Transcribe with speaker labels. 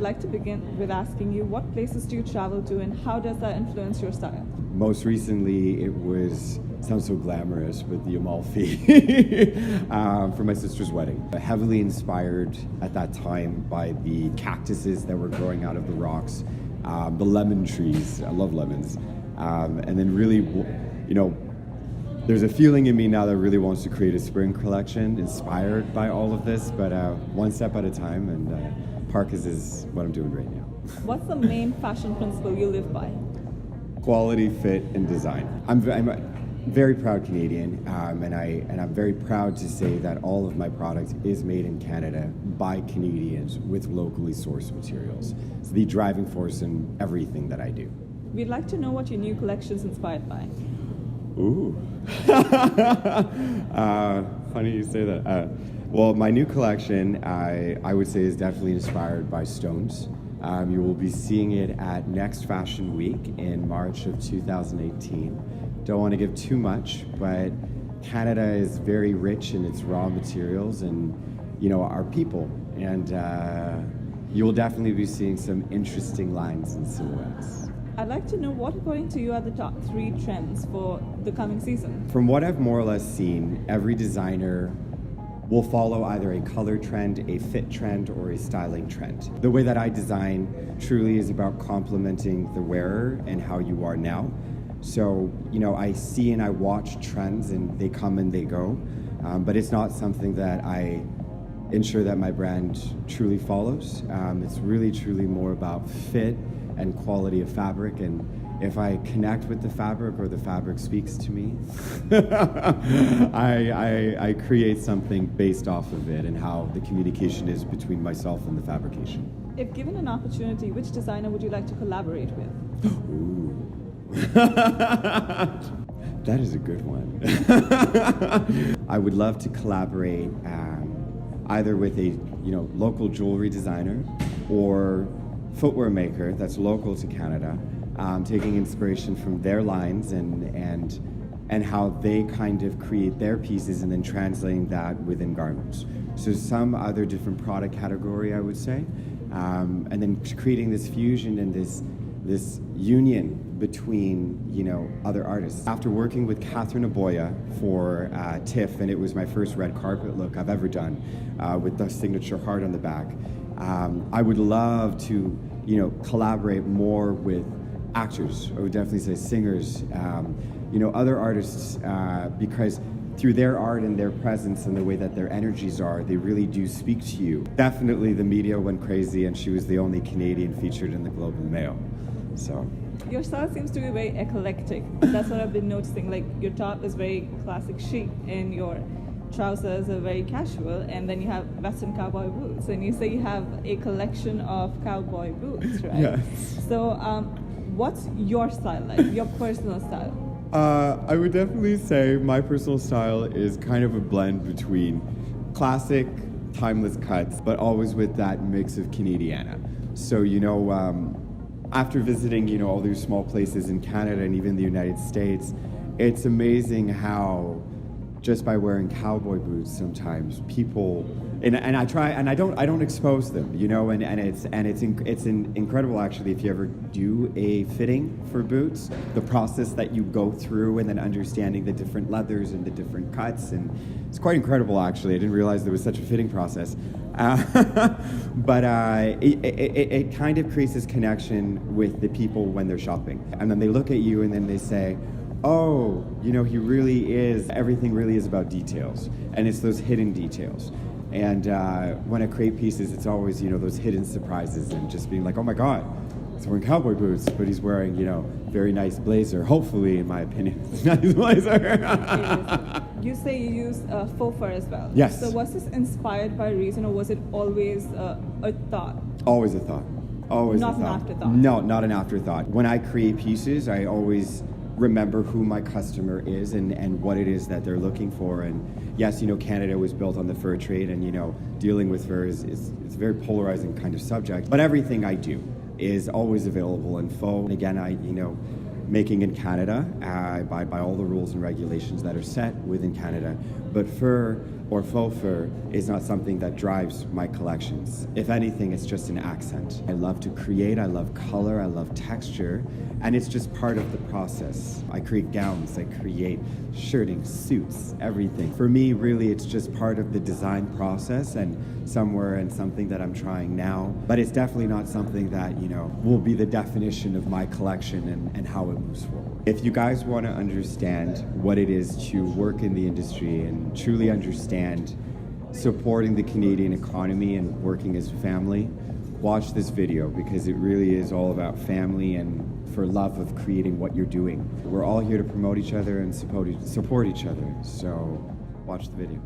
Speaker 1: like to begin with asking you, what places do you travel to and how does that influence your style?
Speaker 2: Most recently, sounds so glamorous, but the Amalfi for my sister's wedding. Heavily inspired at that time by the cactuses that were growing out of the rocks, the lemon trees. I love lemons. And then really, there's a feeling in me now that really wants to create a spring collection inspired by all of this, but one step at a time, and Parkas is what I'm doing right now.
Speaker 1: What's the main fashion principle you live by?
Speaker 2: Quality, fit, and design. I'm a very proud Canadian, and I'm very proud to say that all of my product is made in Canada by Canadians with locally sourced materials. It's the driving force in everything that I do.
Speaker 1: We'd like to know what your new collection's inspired by.
Speaker 2: Ooh. Funny you say that. Well, my new collection, I would say, is definitely inspired by stones. You will be seeing it at Next Fashion Week in March of 2018. Don't want to give too much, but Canada is very rich in its raw materials and, our people. And you will definitely be seeing some interesting lines and silhouettes.
Speaker 1: I'd like to know what, according to you, are the top 3 trends for the coming season?
Speaker 2: From what I've more or less seen, every designer will follow either a color trend, a fit trend, or a styling trend. The way that I design truly is about complementing the wearer and how you are now. So, I see and I watch trends and they come and they go, but it's not something that I ensure that my brand truly follows. It's really, truly more about fit and quality of fabric, and if I connect with the fabric or the fabric speaks to me, I create something based off of it and how the communication is between myself and the fabrication.
Speaker 1: If given an opportunity, which designer would you like to collaborate with?
Speaker 2: Ooh. That is a good one. I would love to collaborate either with a local jewelry designer or footwear maker that's local to Canada, taking inspiration from their lines and how they kind of create their pieces and then translating that within garments. So some other different product category, I would say, and then creating this fusion and this union between other artists. After working with Catherine Aboya for TIFF, and it was my first red carpet look I've ever done with the signature heart on the back, I would love to collaborate more with actors. I would definitely say singers, other artists, because through their art and their presence and the way that their energies are, they really do speak to you. Definitely the media went crazy and she was the only Canadian featured in the Globe and Mail. So
Speaker 1: your style seems to be very eclectic. That's what I've been noticing. Like your top is very classic chic and your trousers are very casual, and then you have Western cowboy boots, and you say you have a collection of cowboy boots, right?
Speaker 2: Yes.
Speaker 1: So what's your style like, your personal style?
Speaker 2: I would definitely say my personal style is kind of a blend between classic, timeless cuts, but always with that mix of Canadiana. So, after visiting, all these small places in Canada and even the United States, it's amazing how just by wearing cowboy boots sometimes people and I try and I don't expose them, and it's incredible actually if you ever do a fitting for boots, the process that you go through and then understanding the different leathers and the different cuts, and it's quite incredible actually. I didn't realize there was such a fitting process. But it kind of creates this connection with the people when they're shopping, and then they look at you and then they say, oh, he really is, everything really is about details, and it's those hidden details. And when I create pieces, it's always, those hidden surprises and just being like, oh my God, he's wearing cowboy boots, but he's wearing, very nice blazer, hopefully, in my opinion, nice blazer.
Speaker 1: You say you use faux fur as well.
Speaker 2: Yes.
Speaker 1: So was this inspired by reason, or was it always a thought?
Speaker 2: Always a thought. Always
Speaker 1: not
Speaker 2: a thought.
Speaker 1: Not an afterthought?
Speaker 2: No, not an afterthought. When I create pieces, I always remember who my customer is and what it is that they're looking for. And yes, Canada was built on the fur trade, and dealing with fur is it's a very polarizing kind of subject. But everything I do is always available in faux. And again, I making in Canada by all the rules and regulations that are set within Canada. But fur or faux fur is not something that drives my collections. If anything, it's just an accent. I love to create, I love color, I love texture, and it's just part of the process. I create gowns, I create shirting, suits, everything. For me, really, it's just part of the design process and something that I'm trying now. But it's definitely not something that, will be the definition of my collection and how it moves forward. If you guys want to understand what it is to work in the industry and truly understand supporting the Canadian economy and working as a family, watch this video because it really is all about family and for love of creating what you're doing. We're all here to promote each other and support each other, so watch the video.